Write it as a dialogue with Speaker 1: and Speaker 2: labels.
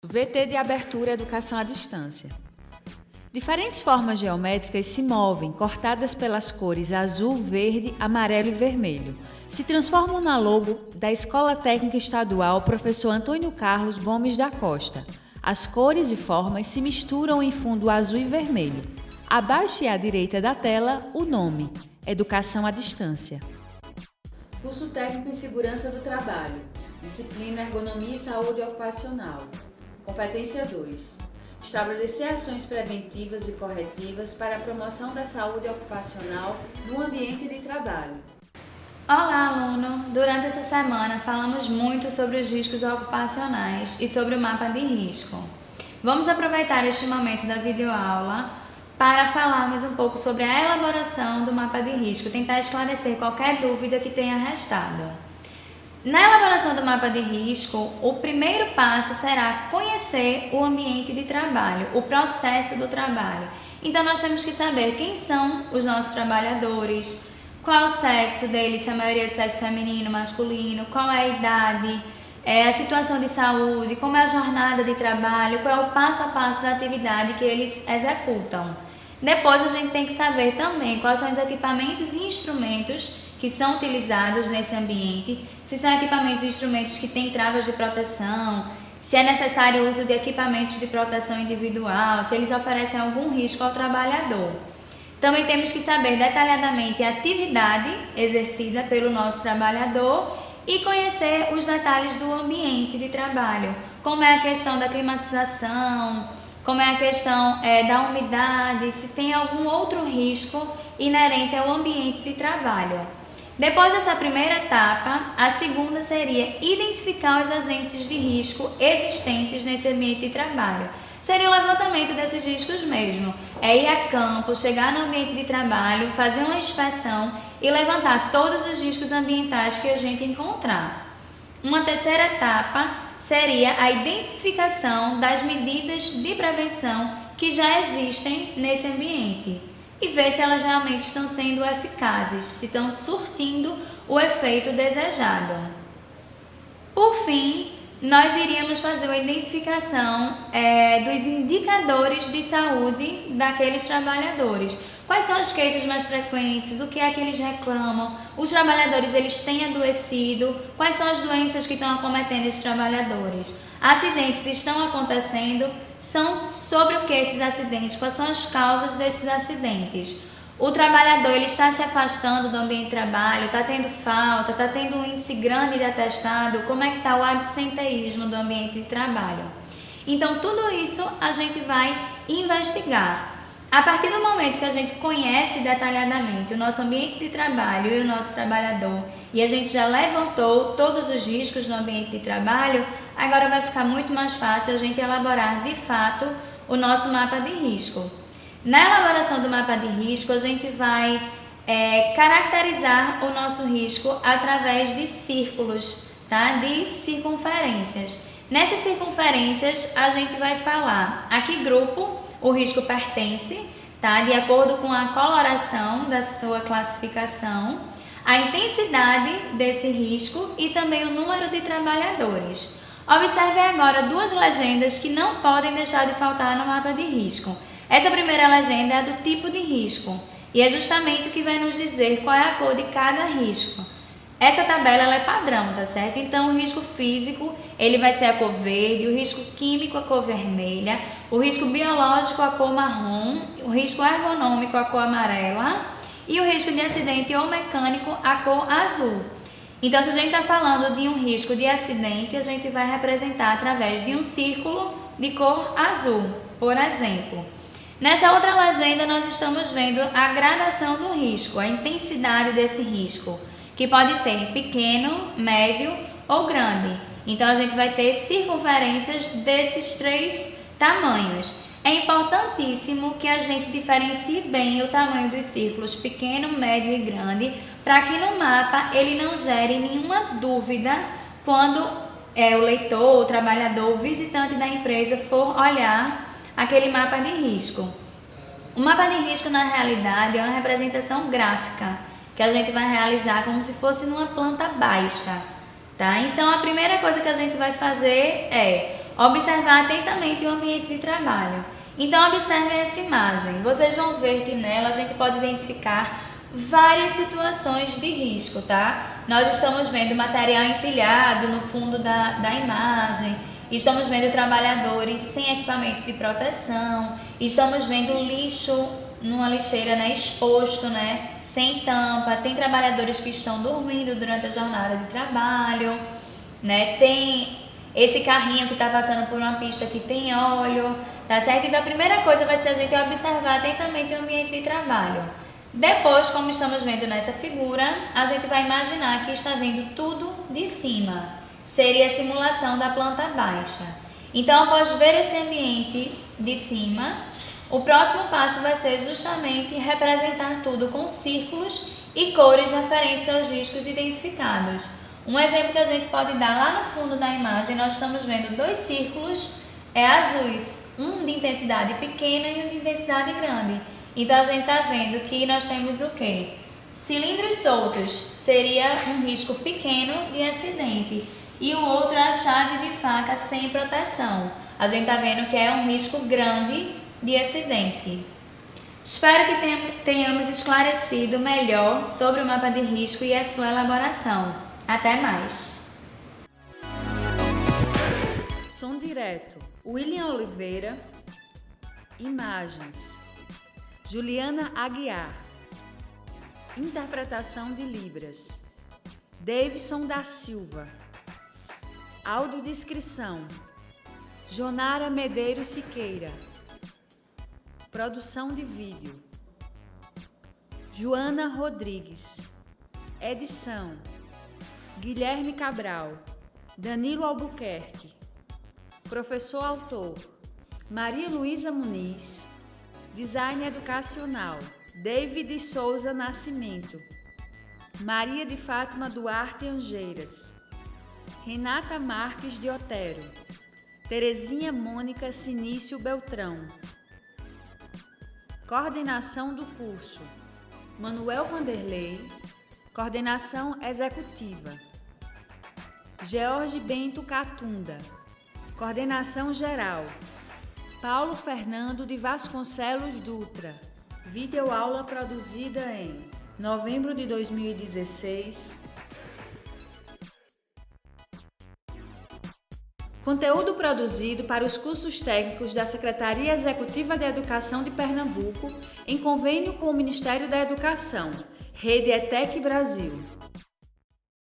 Speaker 1: VT de abertura Educação à Distância. Diferentes formas geométricas se movem, cortadas pelas cores azul, verde, amarelo e vermelho. Se transformam na logo da Escola Técnica Estadual Professor Antônio Carlos Gomes da Costa. As cores e formas se misturam em fundo azul e vermelho. Abaixo e à direita da tela, o nome: Educação à Distância. Curso Técnico em Segurança do Trabalho. Disciplina Ergonomia e Saúde Ocupacional. Competência 2. Estabelecer ações preventivas e corretivas para a promoção da saúde ocupacional no ambiente de trabalho.
Speaker 2: Olá, aluno! Durante essa semana falamos muito sobre os riscos ocupacionais e sobre o mapa de risco. Vamos aproveitar este momento da videoaula para falarmos um pouco sobre a elaboração do mapa de risco, tentar esclarecer qualquer dúvida que tenha restado. Na elaboração do mapa de risco, o primeiro passo será conhecer o ambiente de trabalho, o processo do trabalho. Então, nós temos que saber quem são os nossos trabalhadores, qual o sexo deles, se a maioria é de sexo feminino, masculino, qual é a idade, a situação de saúde, como é a jornada de trabalho, qual é o passo a passo da atividade que eles executam. Depois, a gente tem que saber também quais são os equipamentos e instrumentos que são utilizados nesse ambiente, se são equipamentos e instrumentos que têm travas de proteção, se é necessário o uso de equipamentos de proteção individual, se eles oferecem algum risco ao trabalhador. Também temos que saber detalhadamente a atividade exercida pelo nosso trabalhador e conhecer os detalhes do ambiente de trabalho, como é a questão da climatização, como é a questão da umidade, se tem algum outro risco inerente ao ambiente de trabalho. Depois dessa primeira etapa, a segunda seria identificar os agentes de risco existentes nesse ambiente de trabalho. Seria o levantamento desses riscos mesmo. É ir a campo, chegar no ambiente de trabalho, fazer uma inspeção e levantar todos os riscos ambientais que a gente encontrar. Uma terceira etapa seria a identificação das medidas de prevenção que já existem nesse ambiente e ver se elas realmente estão sendo eficazes, se estão surtindo o efeito desejado. Por fim, nós iríamos fazer uma identificação dos indicadores de saúde daqueles trabalhadores. Quais são as queixas mais frequentes, o que é que eles reclamam, os trabalhadores eles têm adoecido, quais são as doenças que estão acometendo esses trabalhadores. Acidentes estão acontecendo, são sobre o que esses acidentes, quais são as causas desses acidentes. O trabalhador ele está se afastando do ambiente de trabalho, está tendo falta, está tendo um índice grande de atestado, como é que está o absenteísmo do ambiente de trabalho. Então, tudo isso a gente vai investigar. A partir do momento que a gente conhece detalhadamente o nosso ambiente de trabalho e o nosso trabalhador e a gente já levantou todos os riscos do ambiente de trabalho, agora vai ficar muito mais fácil a gente elaborar de fato o nosso mapa de risco. Na elaboração do mapa de risco, a gente vai caracterizar o nosso risco através de círculos, tá? De circunferências. Nessas circunferências, a gente vai falar a que grupo o risco pertence, tá? De acordo com a coloração da sua classificação, a intensidade desse risco e também o número de trabalhadores. Observe agora duas legendas que não podem deixar de faltar no mapa de risco. Essa primeira legenda é a do tipo de risco e é justamente o que vai nos dizer qual é a cor de cada risco. Essa tabela ela é padrão, tá certo? Então, o risco físico ele vai ser a cor verde, o risco químico a cor vermelha, o risco biológico a cor marrom, o risco ergonômico a cor amarela e o risco de acidente ou mecânico a cor azul. Então, se a gente está falando de um risco de acidente, a gente vai representar através de um círculo de cor azul, por exemplo. Nessa outra legenda, nós estamos vendo a gradação do risco, a intensidade desse risco, que pode ser pequeno, médio ou grande. Então, a gente vai ter circunferências desses três tamanhos. É importantíssimo que a gente diferencie bem o tamanho dos círculos pequeno, médio e grande, para que no mapa ele não gere nenhuma dúvida quando o leitor, o trabalhador, o visitante da empresa for olhar aquele mapa de risco. O mapa de risco, na realidade, é uma representação gráfica que a gente vai realizar como se fosse numa planta baixa, tá? Então, a primeira coisa que a gente vai fazer é observar atentamente o ambiente de trabalho. Então, observem essa imagem. Vocês vão ver que nela a gente pode identificar várias situações de risco, tá? Nós estamos vendo material empilhado no fundo da imagem, estamos vendo trabalhadores sem equipamento de proteção, estamos vendo lixo numa lixeira, né, exposto, né, sem tampa, tem trabalhadores que estão dormindo durante a jornada de trabalho, né, tem esse carrinho que está passando por uma pista que tem óleo, tá certo? Então a primeira coisa vai ser a gente observar atentamente o ambiente de trabalho. Depois, como estamos vendo nessa figura, a gente vai imaginar que está vendo tudo de cima. Seria a simulação da planta baixa. Então, após ver esse ambiente de cima, o próximo passo vai ser justamente representar tudo com círculos e cores referentes aos riscos identificados. Um exemplo que a gente pode dar lá no fundo da imagem, nós estamos vendo 2 círculos azuis, um de intensidade pequena e um de intensidade grande. Então, a gente está vendo que nós temos o quê? Cilindros soltos seria um risco pequeno de acidente e o outro é a chave de faca sem proteção. A gente está vendo que é um risco grande de acidente. Espero que tenhamos esclarecido melhor sobre o mapa de risco e a sua elaboração. Até mais!
Speaker 1: Som direto, William Oliveira. Imagens, Juliana Aguiar. Interpretação de Libras, Davidson da Silva. Audiodescrição, Jonara Medeiros Siqueira. Produção de vídeo, Joana Rodrigues. Edição, Guilherme Cabral, Danilo Albuquerque. Professor autor, Maria Luísa Muniz. Design educacional, David Souza Nascimento. Maria de Fátima Duarte Angeiras. Renata Marques de Otero. Terezinha Mônica Sinício Beltrão. Coordenação do curso, Manuel Vanderlei. Coordenação executiva, George Bento Catunda. Coordenação geral, Paulo Fernando de Vasconcelos Dutra. Videoaula produzida em novembro de 2016. Conteúdo produzido para os cursos técnicos da Secretaria Executiva de Educação de Pernambuco, em convênio com o Ministério da Educação, Rede ETEC Brasil.